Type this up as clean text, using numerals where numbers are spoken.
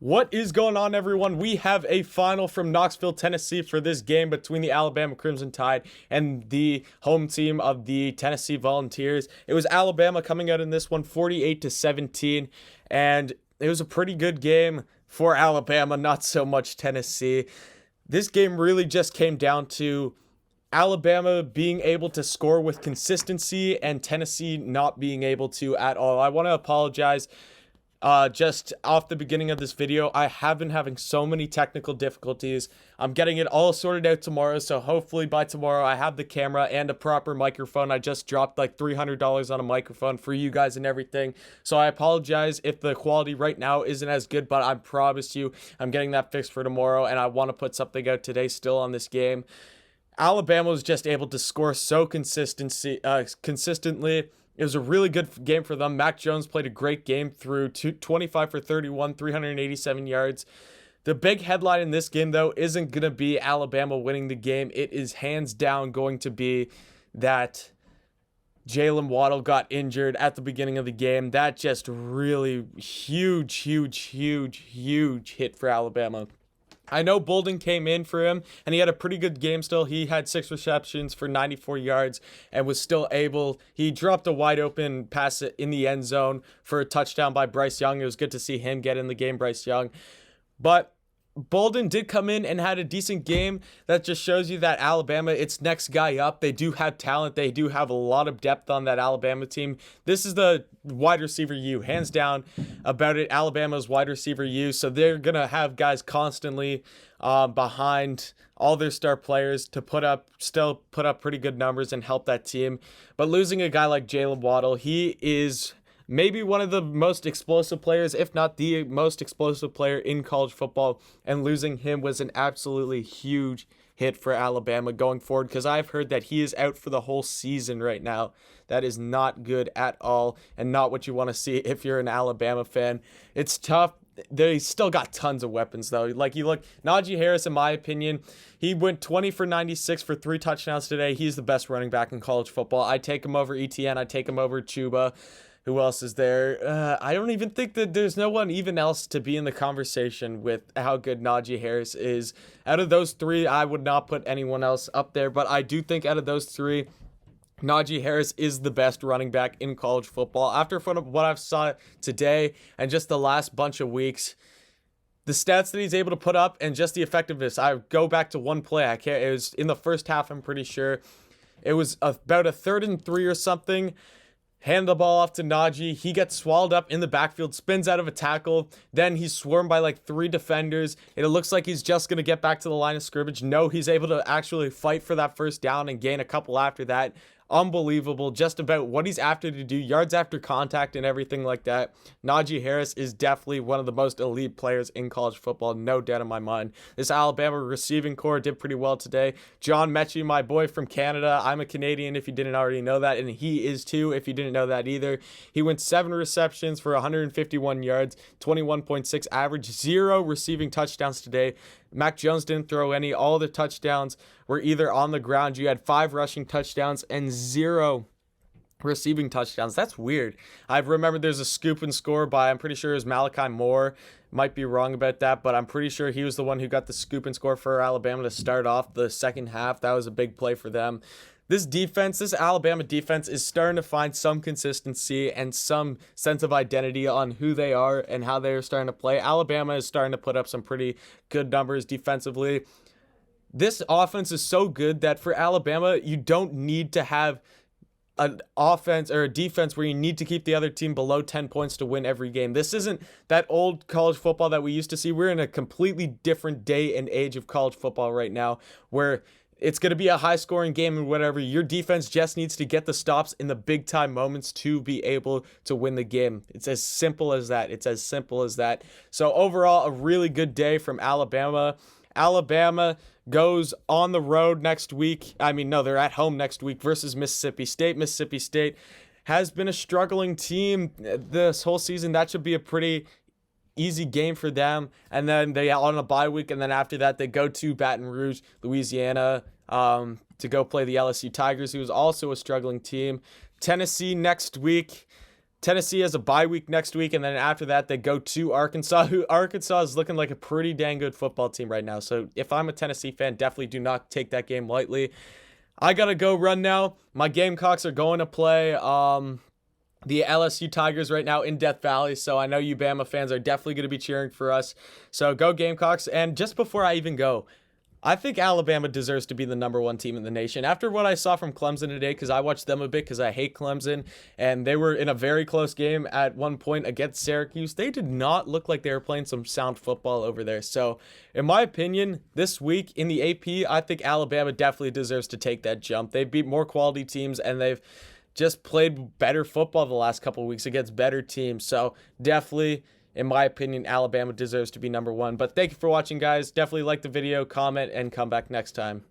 What is going on, everyone? We have a final from Knoxville, Tennessee for this game between the Alabama Crimson Tide and the home team of the Tennessee Volunteers. It was Alabama coming out in this one 48-17, and it was a pretty good game for Alabama, not so much Tennessee. This game really just came down to Alabama being able to score with consistency and Tennessee not being able to at all. I want to apologize just off the beginning of this video. I have been having so many technical difficulties. I'm getting it all sorted out tomorrow, so hopefully by tomorrow I have the camera and a proper microphone. I just dropped like $300 on a microphone for you guys and everything, so I apologize if the quality right now isn't as good, but I promise you I'm getting that fixed for tomorrow, and I want to put something out today still on this game. Alabama was just able to score so consistently. It was a really good game for them. Mac Jones played a great game through 25 for 31, 387 yards. The big headline in this game, though, isn't going to be Alabama winning the game. It is hands down going to be that Jalen Waddle got injured at the beginning of the game. That just really huge hit for Alabama. I know Bolden came in for him, and he had a pretty good game still. He had 6 receptions for 94 yards and was still able. He dropped a wide open pass in the end zone for a touchdown by Bryce Young. It was good to see him get in the game, Bryce Young. But Bolden did come in and had a decent game. That just shows you that Alabama, it's next guy up. They do have talent. They do have a lot of depth on that Alabama team. This is the wide receiver U, hands down about it. Alabama's wide receiver U. So they're going to have guys constantly behind all their star players to still put up pretty good numbers and help that team. But losing a guy like Jalen Waddle, he is maybe one of the most explosive players, if not the most explosive player in college football, and losing him was an absolutely huge hit for Alabama going forward, because I've heard that he is out for the whole season right now. That is not good at all, and not what you want to see if you're an Alabama fan. It's tough. They still got tons of weapons, though. Like, you look, Najee Harris, in my opinion, he went 20 for 96 for 3 touchdowns today. He's the best running back in college football. I take him over ETN. I take him over Chuba. Who else is there? I don't even think that there's no one even else to be in the conversation with how good Najee Harris is. Out of those 3, I would not put anyone else up there, but I do think out of those 3, Najee Harris is the best running back in college football. After what I've saw today and just the last bunch of weeks, the stats that he's able to put up and just the effectiveness. I go back to one play. It was in the first half, I'm pretty sure. It was about a 3rd and 3 or something. Hand the ball off to Najee. He gets swallowed up in the backfield, spins out of a tackle. Then he's swarmed by like 3 defenders. It looks like he's just going to get back to the line of scrimmage. No, he's able to actually fight for that first down and gain a couple after that. Unbelievable just about what he's after to do, yards after contact and everything like that. Najee Harris is definitely one of the most elite players in college football, no doubt in my mind. This Alabama receiving core did pretty well today. John Mechie, my boy from Canada, I'm a Canadian if you didn't already know that, and he is too if you didn't know that either. He went 7 receptions for 151 yards, 21.6 average, 0 receiving touchdowns today. Mac Jones didn't throw any. All the touchdowns were either on the ground. You had 5 rushing touchdowns and 0 receiving touchdowns. That's weird. I remember there's a scoop and score by, I'm pretty sure it was Malachi Moore. Might be wrong about that, but I'm pretty sure he was the one who got the scoop and score for Alabama to start off the second half. That was a big play for them. This Alabama defense is starting to find some consistency and some sense of identity on who they are and how they're starting to play. Alabama is starting to put up some pretty good numbers defensively. This offense is so good that for Alabama, you don't need to have an offense or a defense where you need to keep the other team below 10 points to win every game. This isn't that old college football that we used to see. We're in a completely different day and age of college football right now, where it's going to be a high-scoring game and whatever. Your defense just needs to get the stops in the big-time moments to be able to win the game. It's as simple as that. It's as simple as that. So overall, a really good day from Alabama. Alabama goes on the road next week. They're at home next week versus Mississippi State. Mississippi State has been a struggling team this whole season. That should be a pretty easy game for them, and then they on a bye week, and then after that they go to Baton Rouge, Louisiana, to go play the LSU Tigers, who is also a struggling team. Tennessee next week. Tennessee has a bye week next week, and then after that, they go to Arkansas, who Arkansas is looking like a pretty dang good football team right now. So if I'm a Tennessee fan, definitely do not take that game lightly. I got to go run now. My Gamecocks are going to play the LSU Tigers right now in Death Valley, so I know you Bama fans are definitely going to be cheering for us. So go Gamecocks. And just before I even go, I think Alabama deserves to be the #1 team in the nation. After what I saw from Clemson today, because I watched them a bit because I hate Clemson, and they were in a very close game at one point against Syracuse, they did not look like they were playing some sound football over there. So, in my opinion, this week in the AP, I think Alabama definitely deserves to take that jump. They've beat more quality teams, and they've just played better football the last couple of weeks against better teams. So, definitely, in my opinion, Alabama deserves to be #1. But thank you for watching, guys. Definitely like the video, comment, and come back next time.